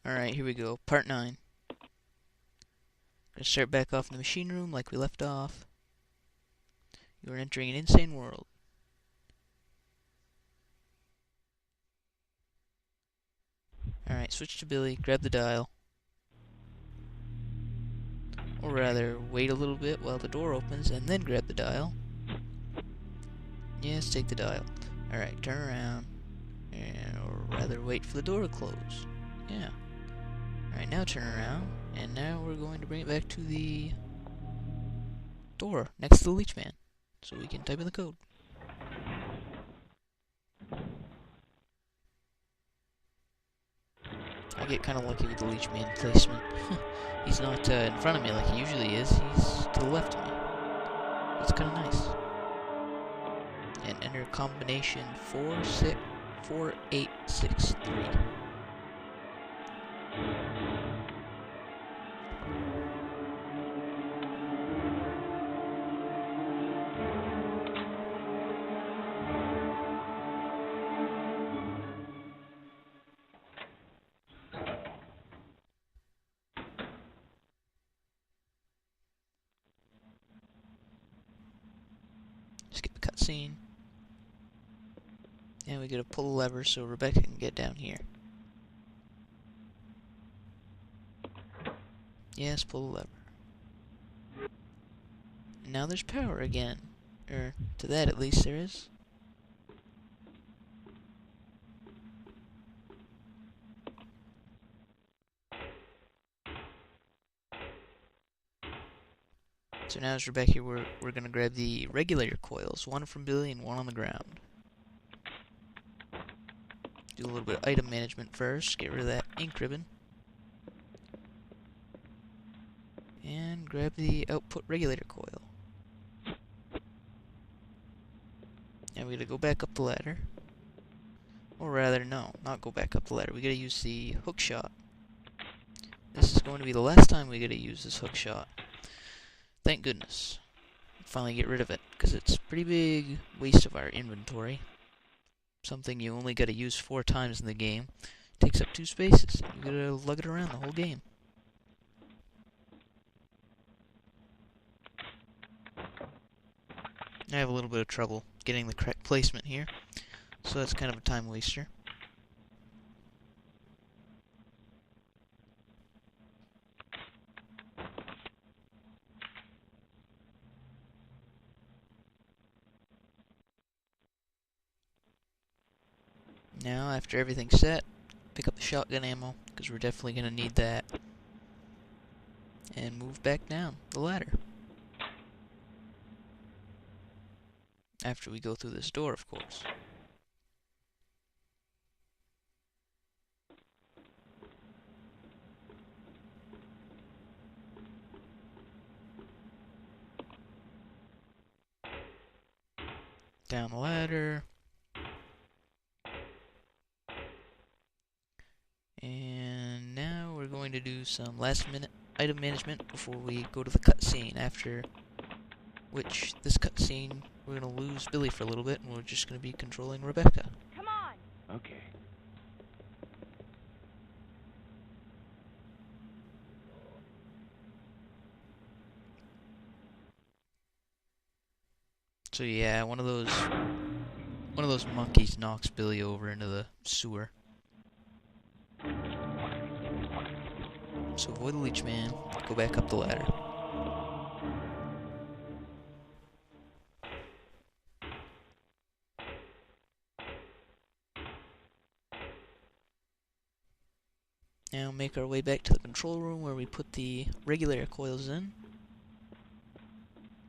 Alright, here we go. Part 9. Gonna start back off in the machine room like we left off. You are entering an insane world. Alright, switch to Billy, grab the dial. Or rather, wait a little bit while the door opens and then grab the dial. Yes, take the dial. Alright, turn around. Or rather, wait for the door to close. Yeah. Alright, now turn around. And now we're going to bring it back to the door next to the leech man. So we can type in the code. I get kind of lucky with the leech man placement. He's not in front of me like he usually is. He's to the left of me. That's kind of nice. And enter combination 4863. Skip the cutscene. And we gotta pull the lever so Rebecca can get down here. Yes, pull the lever. And now there's power again. Or, to that at least there is. So now as Rebecca, we're gonna grab the regulator coils, one from Billy and one on the ground. Do a little bit of item management first, get rid of that ink ribbon. And grab the output regulator coil. And we gotta go back up the ladder. Or rather, no, not go back up the ladder. We gotta use the hook shot. This is going to be the last time we gotta use this hook shot. Thank goodness. Finally get rid of it, because it's a pretty big waste of our inventory. Something you only gotta use 4 times in the game. Takes up 2 spaces. You gotta lug it around the whole game. I have a little bit of trouble getting the correct placement here, so that's kind of a time waster. Now, after everything's set, pick up the shotgun ammo, because we're definitely going to need that. And move back down the ladder. After we go through this door, of course. Down the ladder. And now we're going to do some last minute item management before we go to the cutscene, after which this cutscene we're going to lose Billy for a little bit and we're just going to be controlling Rebecca. Come on! Okay. So yeah, one of those monkeys knocks Billy over into the sewer. So avoid the leech man, go back up the ladder. Now make our way back to the control room where we put the regulator coils in.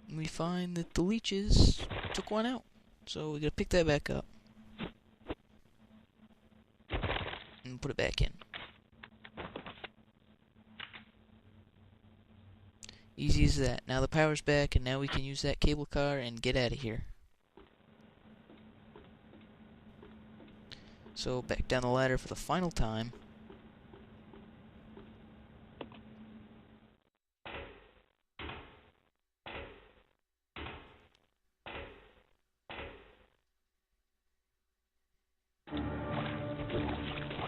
And we find that the leeches took one out. So we gotta pick that back up. And put it back in. Easy as that. Now the power's back, and now we can use that cable car and get out of here. So back down the ladder for the final time.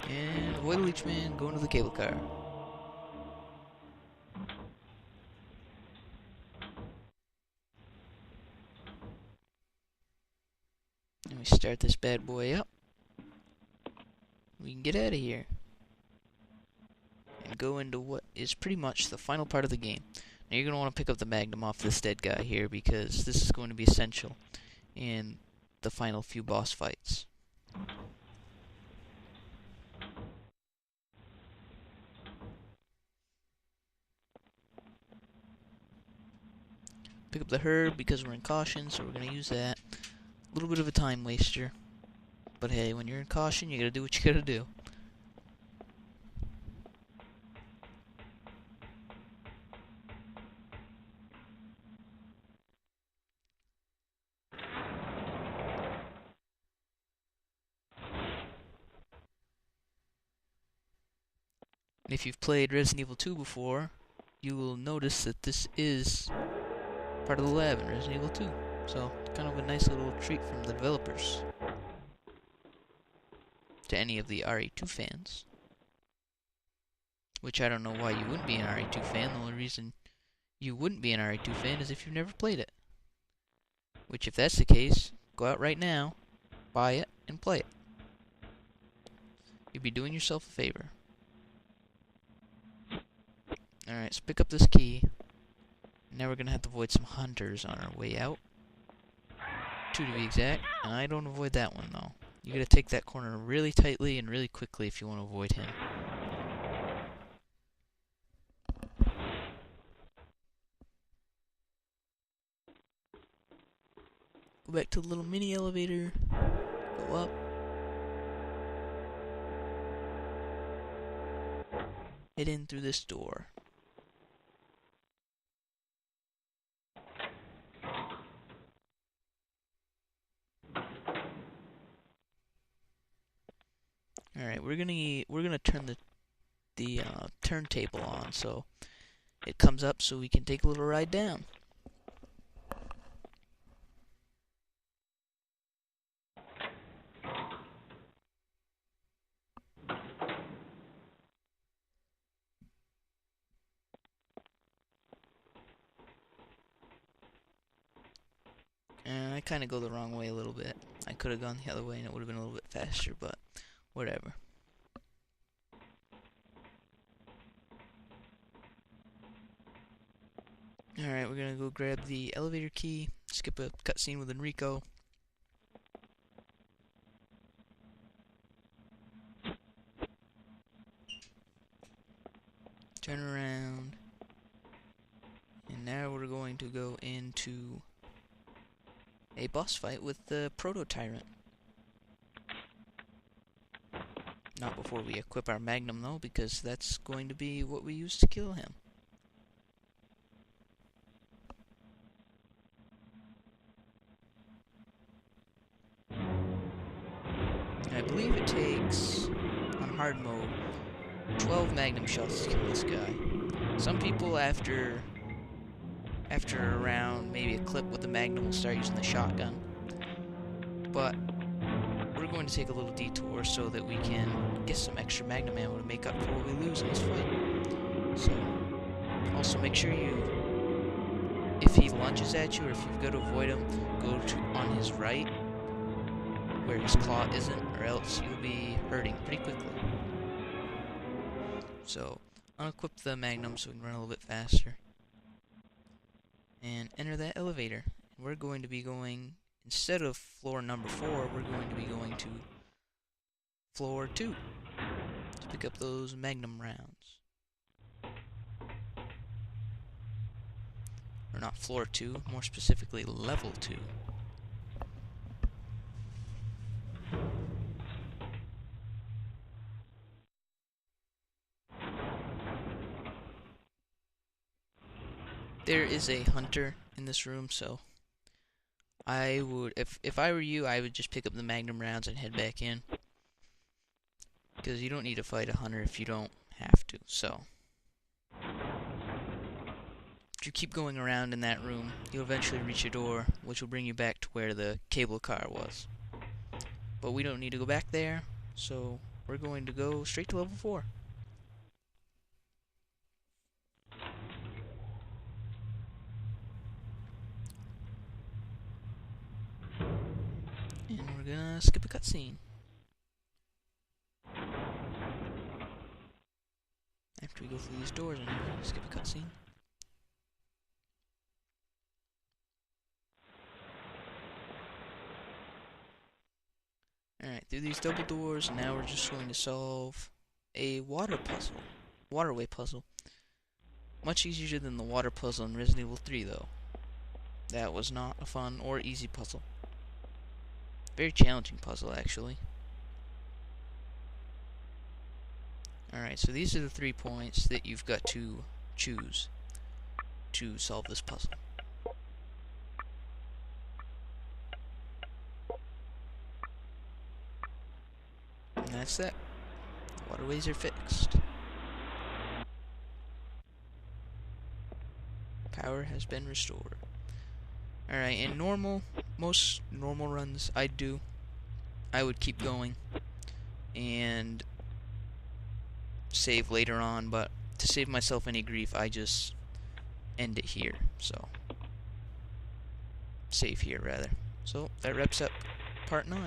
And avoid the leechman, go into the cable car. And we start this bad boy up. We can get out of here. And go into what is pretty much the final part of the game. Now you're going to want to pick up the Magnum off this dead guy here, because this is going to be essential in the final few boss fights. Pick up the herb because we're in caution, so we're going to use that. A little bit of a time waster. But hey, when you're in caution, you gotta do what you gotta do. And if you've played Resident Evil 2 before, you will notice that this is part of the lab in Resident Evil 2. So, kind of a nice little treat from the developers. To any of the RE2 fans. Which I don't know why you wouldn't be an RE2 fan. The only reason you wouldn't be an RE2 fan is if you've never played it. Which, if that's the case, go out right now, buy it, and play it. You'd be doing yourself a favor. Alright, so pick up this key. Now we're gonna have to avoid some hunters on our way out. 2 to be exact. And I don't avoid that one though. You gotta take that corner really tightly and really quickly if you want to avoid him. Go back to the little mini elevator. Go up. Head in through this door. Alright, we're gonna turn the turntable on so it comes up so we can take a little ride down. And I kind of go the wrong way a little bit. I could have gone the other way and it would have been a little bit faster, but whatever. Alright, we're gonna go grab the elevator key, skip a cutscene with Enrico. Turn around. And now we're going to go into a boss fight with the Proto-Tyrant. Not before we equip our Magnum though, because that's going to be what we use to kill him. And I believe it takes, on hard mode, 12 Magnum shots to kill this guy. Some people after around maybe a clip with the Magnum will start using the shotgun. But we're going to take a little detour so that we can get some extra Magnum ammo to make up for what we lose in this fight. So, also make sure if he lunges at you or if you've got to avoid him, go to on his right where his claw isn't, or else you'll be hurting pretty quickly. So, unequip the Magnum so we can run a little bit faster. And enter that elevator. We're going to be going, instead of floor number 4, we're going to be going to floor 2 to pick up those Magnum rounds. Or not floor 2, more specifically level 2. There is a hunter in this room, so I would, if I were you, I would just pick up the Magnum rounds and head back in. Because you don't need to fight a hunter if you don't have to, so. If you keep going around in that room, you'll eventually reach a door, which will bring you back to where the cable car was. But we don't need to go back there, so we're going to go straight to level 4. And we're gonna skip a cutscene. After we go through these doors, and skip a cutscene. Alright, through these double doors, and now we're just going to solve a waterway puzzle. Much easier than the water puzzle in Resident Evil 3, though. That was not a fun or easy puzzle. Very challenging puzzle, actually. Alright, so these are the 3 points that you've got to choose to solve this puzzle. And that's that. The waterways are fixed. Power has been restored. Alright, in most normal runs I would keep going and save later on, but to save myself any grief, I just end it here. So, save here rather. So, that wraps up part 9.